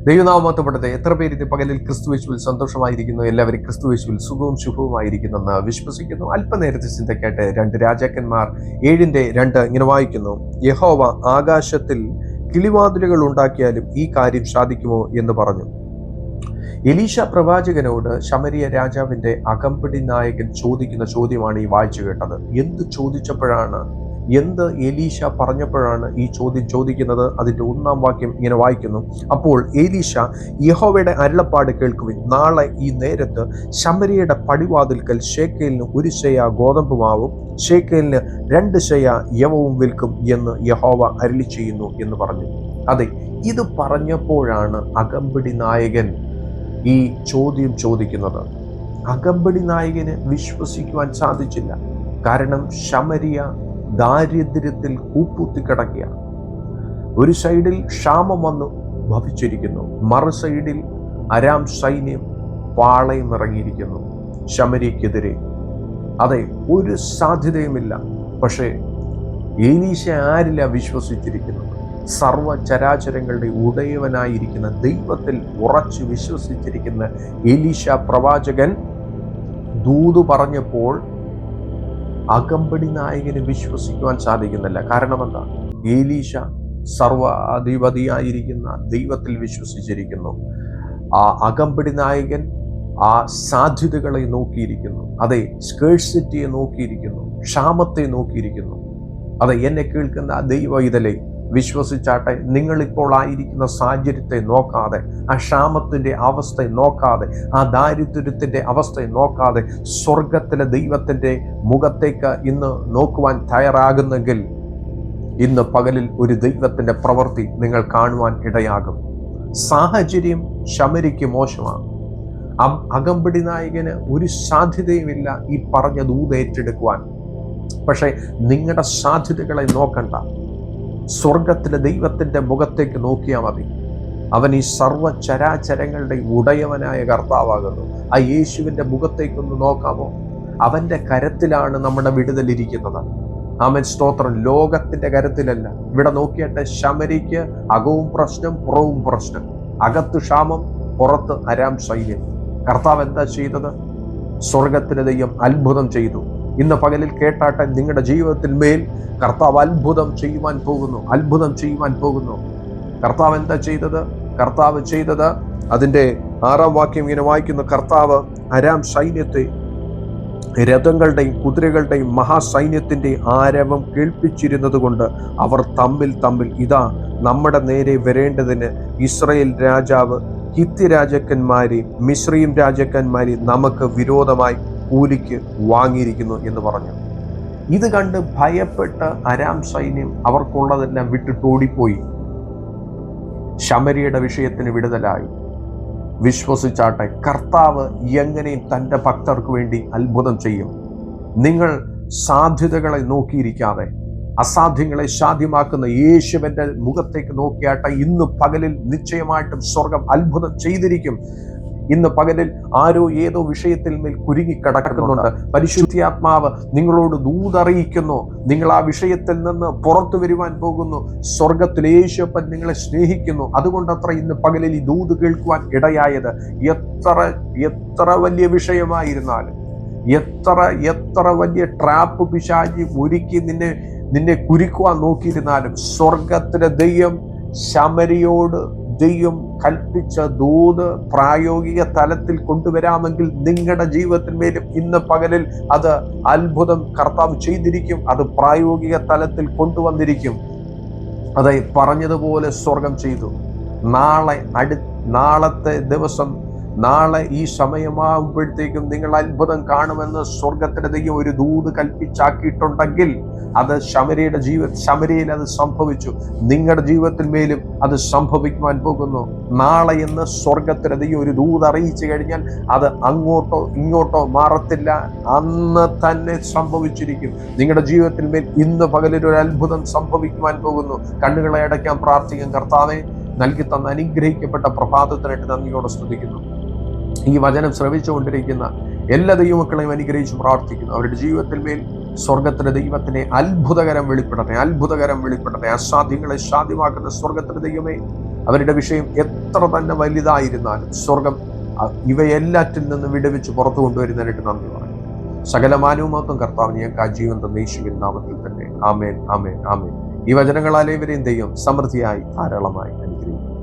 ദൈവനാമത്തപ്പെട്ടത്. എത്ര പേര് ഇത് പകലിൽ ക്രിസ്തുയേശുവിൽ സന്തോഷമായിരിക്കുന്നു? എല്ലാവരും ക്രിസ്തുയേശുവിൽ സുഖവും ശുഭവുമായിരിക്കുന്നെന്ന് വിശ്വസിക്കുന്നു. അല്പനേരത്തെ ചിന്തയ്ക്കായിട്ട് 2 രാജാക്കന്മാർ 7:2 ഇങ്ങനെ വായിക്കുന്നു. യഹോവ ആകാശത്തിൽ കിളിവാതിലുകൾ ഉണ്ടാക്കിയാലും ഈ കാര്യം സാധിക്കുമോ എന്ന് പറഞ്ഞു. എലീശ പ്രവാചകനോട് ശമരിയ രാജാവിന്റെ അകമ്പടി നായകൻ ചോദിക്കുന്ന ചോദ്യമാണ് ഈ വായിച്ചു കേട്ടത്. എന്ത് എലീശ പറഞ്ഞപ്പോഴാണ് ഈ ചോദ്യം ചോദിക്കുന്നത്? അതിന്റെ 1-ാം വാക്യം ഇങ്ങനെ വായിക്കുന്നു. അപ്പോൾ എലീശ, യഹോവയുടെ അരുളപ്പാട് കേൾക്കുവിൻ. നാളെ ഈ നേരത്ത് ശമരിയയുടെ പടിവാതിൽക്കൽ ശേക്കേലിന് 1 ശേയ ഗോതമ്പ് മാവും ശേക്കേലിന് 2 ശേയ യവവും വിൽക്കും എന്ന് യഹോവ അരുളി ചെയ്യുന്നു എന്ന് പറഞ്ഞു. അതെ, ഇത് പറഞ്ഞപ്പോഴാണ് അകമ്പടി നായകൻ ഈ ചോദ്യം ചോദിക്കുന്നത്. അകമ്പടി നായകന് വിശ്വസിക്കുവാൻ സാധിച്ചില്ല. കാരണം ശമരിയ ദാരിദ്ര്യത്തിൽ കൂപ്പുത്തി കിടക്കുകയാണ്. ഒരു സൈഡിൽ ക്ഷാമം വന്ന് ഭവിച്ചിരിക്കുന്നു, മറു സൈഡിൽ അരാം സൈന്യം പാളയം ഇറങ്ങിയിരിക്കുന്നു ശമരിയക്കെതിരെ. അതെ, ഒരു സാധ്യതയുമില്ല. പക്ഷേ എലീശ ആരില്ല വിശ്വസിച്ചിരിക്കുന്നത്? സർവ ചരാചരങ്ങളുടെ ഉടയവനായിരിക്കുന്ന ദൈവത്തിൽ ഉറച്ചു വിശ്വസിച്ചിരിക്കുന്ന എലീശ പ്രവാചകൻ ദൂത് പറഞ്ഞപ്പോൾ അകമ്പടി നായകന് വിശ്വസിക്കുവാൻ സാധിക്കുന്നില്ല. കാരണം എന്താ? എലീശ സർവാധിപതിയായിരിക്കുന്ന ദൈവത്തിൽ വിശ്വസിച്ചിരിക്കുന്നു. ആ അകമ്പടി നായകൻ ആ സാധ്യതകളെ നോക്കിയിരിക്കുന്നു. അതെ, സ്കേഴ്സിറ്റിയെ നോക്കിയിരിക്കുന്നു, ക്ഷാമത്തെ നോക്കിയിരിക്കുന്നു. അതെ, എന്നെ കേൾക്കുന്ന ദൈവ ഇതലെ വിശ്വസിച്ചാട്ടെ. നിങ്ങളിപ്പോൾ ആയിരിക്കുന്ന സാഹചര്യത്തെ നോക്കാതെ, ആ ക്ഷാമത്തിന്റെ അവസ്ഥയെ നോക്കാതെ, ആ ദാരിദ്ര്യത്തിന്റെ അവസ്ഥയെ നോക്കാതെ സ്വർഗത്തിലെ ദൈവത്തിന്റെ മുഖത്തേക്ക് ഇന്ന് നോക്കുവാൻ തയ്യാറാകുന്നെങ്കിൽ ഇന്ന് പകലിൽ ഒരു ദൈവത്തിന്റെ പ്രവൃത്തി നിങ്ങൾ കാണുവാൻ ഇടയാകും. സാഹചര്യം ശമരിക്ക് മോശമാണ്. അകമ്പടി നായകന് ഒരു സാധ്യതയുമില്ല ഈ പറഞ്ഞ ദൂത് ഏറ്റെടുക്കുവാൻ. പക്ഷെ നിങ്ങളുടെ സാധ്യതകളെ നോക്കണ്ട, സ്വർഗത്തിലെ ദൈവത്തിന്റെ മുഖത്തേക്ക് നോക്കിയാൽ മതി. അവൻ ഈ സർവ ചരാചരങ്ങളുടെ ഉടയവനായ കർത്താവാകുന്നു. ആ യേശുവിന്റെ മുഖത്തേക്കൊന്ന് നോക്കാമോ? അവന്റെ കരത്തിലാണ് നമ്മുടെ വിടുതലിരിക്കുന്നത്. ആമേൻ, സ്തോത്രം. ലോകത്തിന്റെ കരത്തിലല്ല. ഇവിടെ നോക്കിയിട്ട് ശമരിക്ക് അകവും പ്രശ്നം, പുറവും പ്രശ്നം. അകത്ത് ക്ഷാമം, പുറത്ത് അരാം സൈന്യം. കർത്താവ് എന്താ ചെയ്തത്? സ്വർഗത്തിലെ ദൈവം അത്ഭുതം ചെയ്തു. ഇന്ന് പകലിൽ കേട്ടാട്ടെ, നിങ്ങളുടെ ജീവിതത്തിൽ മേൽ കർത്താവ് അത്ഭുതം ചെയ്യുവാൻ പോകുന്നു. കർത്താവ് എന്താ ചെയ്തത്? കർത്താവ് ചെയ്തത് അതിന്റെ 6-ാം വാക്യം ഇങ്ങനെ വായിക്കുന്നു. കർത്താവ് അരാം സൈന്യത്തെ, രഥങ്ങളുടെയും കുതിരകളുടെയും മഹാസൈന്യത്തിന്റെ ആരവം കേൾപ്പിച്ചിരുന്നത് കൊണ്ട് അവർ തമ്മിൽ ഇതാ നമ്മുടെ നേരെ വരേണ്ടതിന് ഇസ്രായേൽ രാജാവ് ഹിത്തി രാജാക്കന്മാരെയും മിസ്രയീം രാജാക്കന്മാരെയും നമുക്ക് വിരോധമായി കൂലിക്ക് വാങ്ങിയിരിക്കുന്നു എന്ന് പറഞ്ഞു. ഇത് കണ്ട് ഭയപ്പെട്ട് അരാം സൈന്യം അവർക്കുള്ളതെല്ലാം വിട്ടിട്ടോടിപ്പോയി. ശമരിയുടെ വിഷയത്തിന് വിടുതലായി. വിശ്വസിച്ചാട്ടെ, കർത്താവ് എങ്ങനെയും തൻ്റെ ഭക്തർക്ക് വേണ്ടി അത്ഭുതം ചെയ്യും. നിങ്ങൾ സാധ്യതകളെ നോക്കിയിരിക്കാതെ അസാധ്യങ്ങളെ സാധ്യമാക്കുന്ന യേശുവിന്റെ മുഖത്തേക്ക് നോക്കിയാട്ടെ. ഇന്ന് പകലിൽ നിശ്ചയമായിട്ടും സ്വർഗം അത്ഭുതം ചെയ്തിരിക്കും. ഇന്ന് പകലിൽ ആരോ ഏതോ വിഷയത്തിൽ മേൽ കുരുങ്ങിക്കിടക്കുന്നുണ്ട്. പരിശുദ്ധാത്മാവ് നിങ്ങളോട് ദൂതറിയിക്കുന്നു. നിങ്ങൾ ആ വിഷയത്തിൽ നിന്ന് പുറത്തു വരുവാൻ പോകുന്നു. സ്വർഗത്തിൽ യേശുപ്പൻ നിങ്ങളെ സ്നേഹിക്കുന്നു. അതുകൊണ്ടത്ര ഇന്ന് പകലിൽ ഈ ദൂത് കേൾക്കുവാൻ ഇടയായത്. എത്ര വലിയ വിഷയമായിരുന്നാലും, എത്ര വലിയ ട്രാപ്പ് പിശാചി ഒരുക്കി നിന്നെ കുരുക്കുവാൻ നോക്കിയിരുന്നാലും, സ്വർഗത്തിലെ ദൈവം ശമരിയോട് ദൈവം കൽപ്പിച്ച ദൂത് പ്രായോഗിക തലത്തിൽ കൊണ്ടുവരാമെങ്കിൽ നിങ്ങളുടെ ജീവിതത്തിന്മേലും ഇന്ന് പകലിൽ അത് അത്ഭുതം കർത്താവ് ചെയ്തിരിക്കും. അത് പ്രായോഗിക തലത്തിൽ കൊണ്ടുവന്നിരിക്കും. അതെ, പറഞ്ഞതുപോലെ സ്വർഗം ചെയ്തു. നാളത്തെ ദിവസം, നാളെ ഈ സമയമാകുമ്പോഴത്തേക്കും നിങ്ങൾ അത്ഭുതം കാണുമെന്ന് സ്വർഗത്തിന്റെ ദൈവം ഒരു ദൂത് കൽപ്പിച്ചാക്കിയിട്ടുണ്ടെങ്കിൽ അത് ശമരിയിൽ അത് സംഭവിച്ചു. നിങ്ങളുടെ ജീവിതത്തിൽ മേലും അത് സംഭവിക്കുവാൻ പോകുന്നു. നാളെ എന്ന് സ്വർഗത്തിന്റെ ദൈവം ഒരു ദൂത് അറിയിച്ചു കഴിഞ്ഞാൽ അത് അങ്ങോട്ടോ ഇങ്ങോട്ടോ മാറത്തില്ല, അന്ന് തന്നെ സംഭവിച്ചിരിക്കും. നിങ്ങളുടെ ജീവിതത്തിൽ മേൽ ഇന്ന് പകലിൽ ഒരു അത്ഭുതം സംഭവിക്കുവാൻ പോകുന്നു. കണ്ണുകളെ അടയ്ക്കാൻ പ്രാർത്ഥിക്കും. കർത്താവെ, നൽകി തന്ന അനുഗ്രഹിക്കപ്പെട്ട പ്രഭാതത്തിനായിട്ട് നന്ദിയോടെ സ്തുതിക്കുന്നു. ഈ വചനം ശ്രവിച്ചുകൊണ്ടിരിക്കുന്ന എല്ലാ ദൈവമക്കളെയും അനുഗ്രഹിച്ച് പ്രാർത്ഥിക്കുന്നു. അവരുടെ ജീവിതത്തിൽ മേൽ സ്വർഗത്തിലെ ദൈവത്തിനെ അത്ഭുതകരം വെളിപ്പെടട്ടെ. അസാധ്യങ്ങളെ സാധ്യമാക്കുന്ന സ്വർഗത്തിലെ ദൈവമേ, അവരുടെ വിഷയം എത്ര തന്നെ വലുതായിരുന്നാലും സ്വർഗം ഇവയെല്ലാറ്റിൽ നിന്ന് വിടുവിച്ച് പുറത്തു കൊണ്ടുവരുന്നതിനായിട്ട് നന്ദി പറയും. സകല മാനവമൊത്തം കർത്താവ് ഞങ്ങൾക്ക് ആ ജീവൻ തന്ന യേശുവിൻ നാമത്തിൽ തന്നെ. ആമേൻ, ആമേൻ, ആമേൻ. ഈ വചനങ്ങളാൽ ഇവരെയും ദൈവം സമൃദ്ധിയായി ധാരാളമായി അനുഗ്രഹിക്കും.